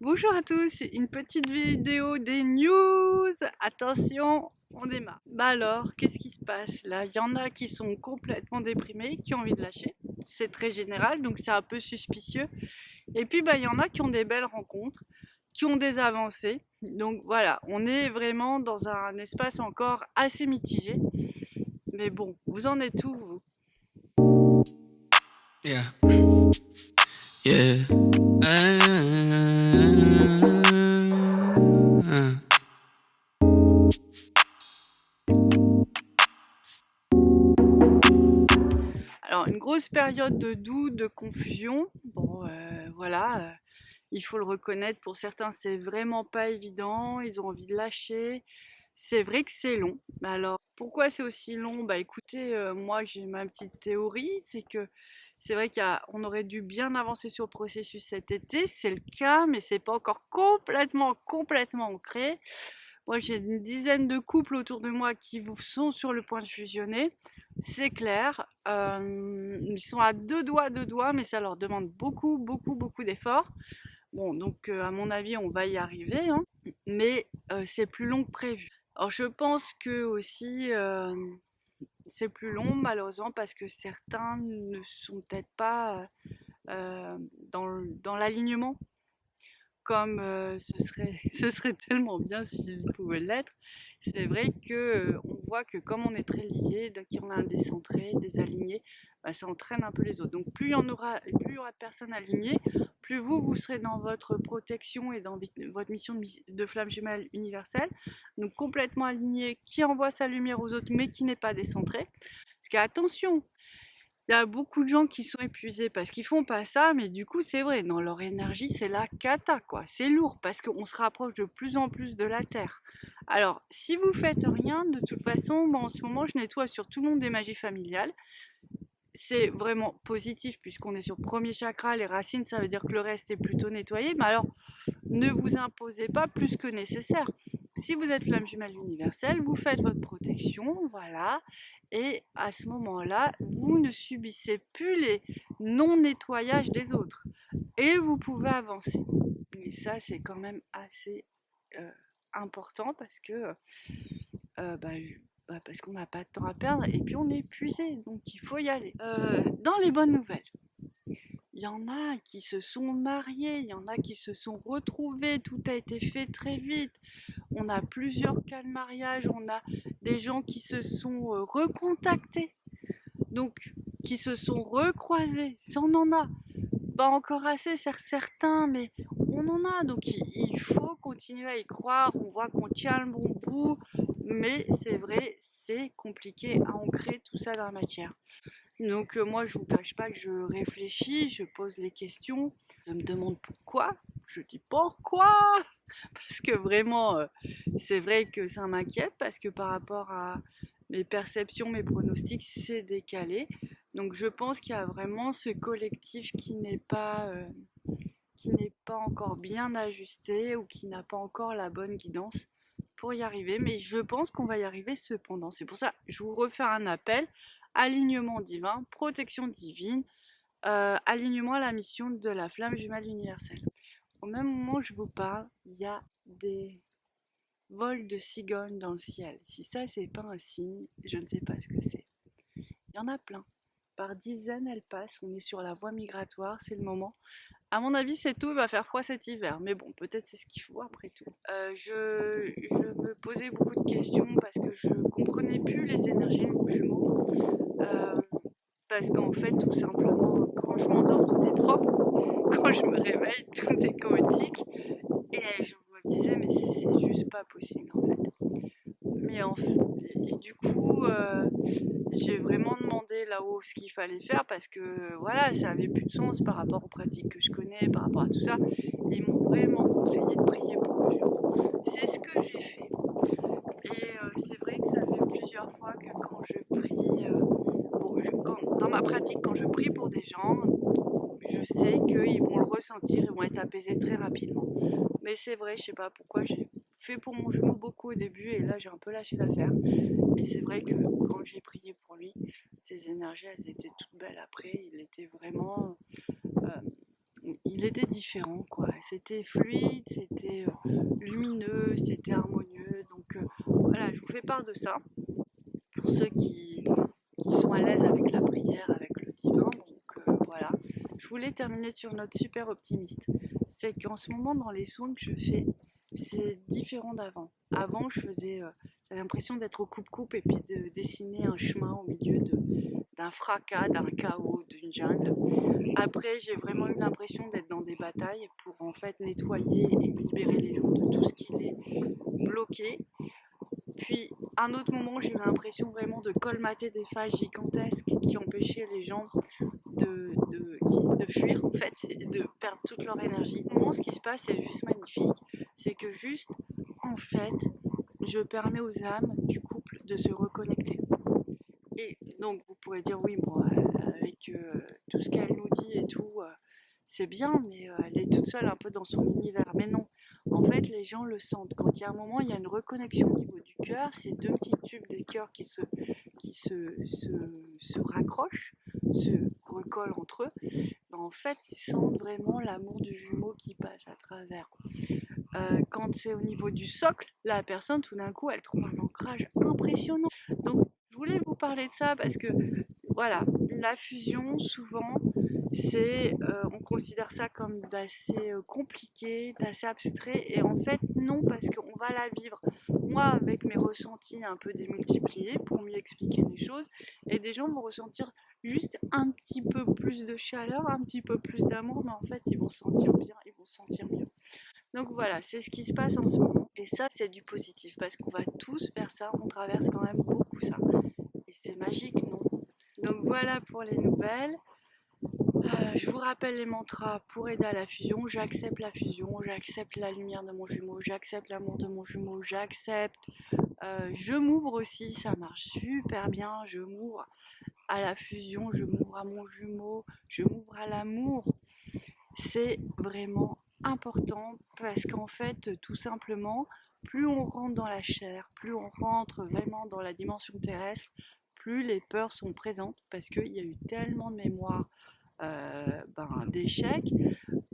Bonjour à tous, une petite vidéo des news. Attention, on démarre. Bah alors, qu'est-ce qui se passe là? Il y en a qui sont complètement déprimés, qui ont envie de lâcher. C'est très général, donc c'est un peu suspicieux. Et puis bah il y en a qui ont des belles rencontres, qui ont des avancées. Donc voilà, on est vraiment dans un espace encore assez mitigé. Mais bon, vous en êtes où vous? Yeah. Yeah. Alors, une grosse période de doute, de confusion. Bon, voilà, il faut le reconnaître, pour certains, c'est vraiment pas évident, ils ont envie de lâcher. C'est vrai que c'est long. Alors, pourquoi c'est aussi long? Bah écoutez, moi j'ai ma petite théorie, c'est que c'est vrai qu'on aurait dû bien avancer sur le processus cet été, c'est le cas, mais c'est pas encore complètement ancré. Moi, j'ai une dizaine de couples autour de moi qui sont sur le point de fusionner. C'est clair. Ils sont à deux doigts, mais ça leur demande beaucoup d'efforts. Bon, donc à mon avis, on va y arriver, hein, mais c'est plus long que prévu. Alors, je pense que aussi c'est plus long, malheureusement, parce que certains ne sont peut-être pas dans l'alignement comme ce serait tellement bien s'il pouvait l'être. C'est vrai que on voit que comme on est très liés, dès qu'il y en a un décentré, désaligné, bah, ça entraîne un peu les autres. Donc plus il y aura de personnes alignées, plus vous serez dans votre protection et dans votre mission de flamme jumelle universelle, donc complètement aligné, qui envoie sa lumière aux autres, mais qui n'est pas décentré. Parce qu'attention, il y a beaucoup de gens qui sont épuisés parce qu'ils font pas ça, mais du coup, c'est vrai, dans leur énergie, c'est la cata, quoi. C'est lourd parce qu'on se rapproche de plus en plus de la Terre. Alors, si vous faites rien, de toute façon, moi, en ce moment, je nettoie sur tout le monde des magies familiales. C'est vraiment positif puisqu'on est sur le premier chakra, les racines, ça veut dire que le reste est plutôt nettoyé. Mais alors, ne vous imposez pas plus que nécessaire. Si vous êtes flamme jumelle universelle, vous faites votre protection, voilà, et à ce moment-là, vous ne subissez plus les non-nettoyages des autres, et vous pouvez avancer. Et ça, c'est quand même assez important parce que bah, parce qu'on n'a pas de temps à perdre, et puis on est épuisé, donc il faut y aller. Dans les bonnes nouvelles, il y en a qui se sont mariés, il y en a qui se sont retrouvés, tout a été fait très vite. On a plusieurs cas de mariage, on a des gens qui se sont recontactés, donc qui se sont recroisés. Ça, on en a. Pas encore assez, certains, mais on en a. Donc il faut continuer à y croire. On voit qu'on tient le bon bout, mais c'est vrai, c'est compliqué à ancrer tout ça dans la matière. Donc moi, je vous cache pas que je réfléchis, je pose les questions, je me demande pourquoi, je dis pourquoi, parce que vraiment, c'est vrai que ça m'inquiète, parce que par rapport à mes perceptions, mes pronostics, c'est décalé. Donc je pense qu'il y a vraiment ce collectif qui n'est pas encore bien ajusté ou qui n'a pas encore la bonne guidance pour y arriver, mais je pense qu'on va y arriver cependant. C'est pour ça que je vous refais un appel: alignement divin, protection divine, alignement à la mission de la flamme jumelle universelle. Au même moment où je vous parle, il y a des vols de cigognes dans le ciel. Si ça, c'est pas un signe, je ne sais pas ce que c'est. Il y en a plein. Par dizaines, elles passent. On est sur la voie migratoire, c'est le moment. À mon avis, c'est tout, il va faire froid cet hiver. Mais bon, peut-être c'est ce qu'il faut après tout. Je me posais beaucoup de questions parce que je comprenais plus les énergies de mon jumeau. Parce qu'en fait, tout simplement, quand je m'endors, tout est propre. Quand je me réveille, tout est chaotique. Et je me disais, mais c'est juste pas possible en fait. Mais et du coup, j'ai vraiment demandé là-haut ce qu'il fallait faire parce que voilà, ça avait plus de sens par rapport aux pratiques que je connais, par rapport à tout ça. Ils m'ont vraiment conseillé de prier pour le jour. C'est ce que j'ai fait. Et c'est vrai que ça fait plusieurs fois que quand je prie, dans ma pratique, quand je prie pour des gens, je sais qu'ils vont le ressentir, ils vont être apaisés très rapidement. Mais c'est vrai, je sais pas pourquoi j'ai fait pour mon jumeau beaucoup au début et là j'ai un peu lâché l'affaire. Et c'est vrai que quand j'ai prié pour lui, ses énergies elles étaient toutes belles après. Il était vraiment, il était différent, quoi. C'était fluide, c'était lumineux, c'était harmonieux. Donc voilà, je vous fais part de ça pour ceux qui sont à l'aise avec la prière, avec le divin. Donc voilà, je voulais terminer sur une note super optimiste. C'est qu'en ce moment, dans les soins que je fais, c'est différent d'avant. Avant, j'avais l'impression d'être au coupe-coupe et puis de dessiner un chemin au milieu d'un fracas, d'un chaos, d'une jungle. Après, j'ai vraiment eu l'impression d'être dans des batailles pour en fait nettoyer et libérer les lions de tout ce qui les bloquait. Puis, à un autre moment, j'ai eu l'impression vraiment de colmater des failles gigantesques qui empêchaient les gens de fuir en fait et de perdre toute leur énergie. Moi, ce qui se passe, c'est juste magnifique. C'est que juste, en fait, je permets aux âmes du couple de se reconnecter. Et donc, vous pourrez dire, oui, bon, avec tout ce qu'elle nous dit et tout, c'est bien, mais elle est toute seule un peu dans son univers. Mais non, en fait, les gens le sentent. Quand il y a un moment, il y a une reconnexion au niveau du cœur, ces deux petits tubes des cœurs qui se raccrochent, se recollent entre eux, ben, en fait, ils sentent vraiment l'amour du jumeau qui passe à travers. Quand c'est au niveau du socle, la personne, tout d'un coup, elle trouve un ancrage impressionnant. Donc, je voulais vous parler de ça parce que, voilà, la fusion, souvent, on considère ça comme d'assez compliqué, d'assez abstrait, et en fait, non, parce qu'on va la vivre. Moi, avec mes ressentis un peu démultipliés, pour mieux expliquer les choses, et des gens vont ressentir juste un petit peu plus de chaleur, un petit peu plus d'amour, mais en fait, ils vont se sentir bien, ils vont se sentir mieux. Donc voilà, c'est ce qui se passe en ce moment. Et ça, c'est du positif, parce qu'on va tous vers ça, on traverse quand même beaucoup ça. Et c'est magique, non? Donc voilà pour les nouvelles. Je vous rappelle les mantras pour aider à la fusion. J'accepte la fusion, j'accepte la lumière de mon jumeau, j'accepte l'amour de mon jumeau, j'accepte. Je m'ouvre aussi, ça marche super bien. Je m'ouvre à la fusion, je m'ouvre à mon jumeau, je m'ouvre à l'amour. C'est vraiment important parce qu'en fait, tout simplement, plus on rentre dans la chair, plus on rentre vraiment dans la dimension terrestre, plus les peurs sont présentes parce qu'il y a eu tellement de mémoire d'échecs,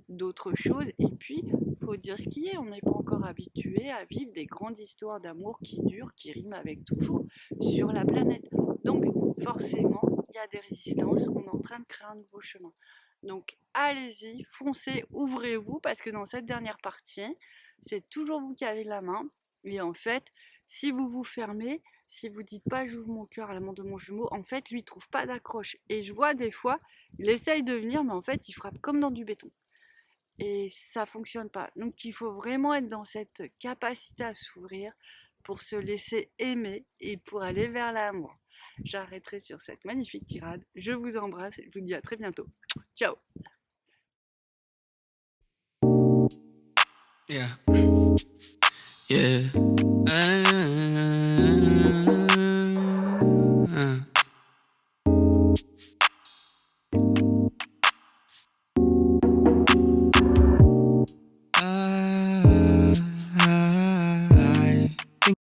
d'autres choses. Et puis, il faut dire ce qui est, on n'est pas encore habitué à vivre des grandes histoires d'amour qui durent, qui riment avec toujours sur la planète. Donc, forcément, il y a des résistances, on est en train de créer un nouveau chemin. Donc, allez-y, foncez, ouvrez-vous, parce que dans cette dernière partie, c'est toujours vous qui avez la main. Et en fait, si vous vous fermez, si vous dites pas j'ouvre mon cœur à l'amour de mon jumeau, en fait, lui, il trouve pas d'accroche. Et je vois des fois, il essaye de venir, mais en fait, il frappe comme dans du béton. Et ça fonctionne pas. Donc, il faut vraiment être dans cette capacité à s'ouvrir pour se laisser aimer et pour aller vers l'amour. J'arrêterai sur cette magnifique tirade. Je vous embrasse et je vous dis à très bientôt. Ciao! Yeah. Yeah.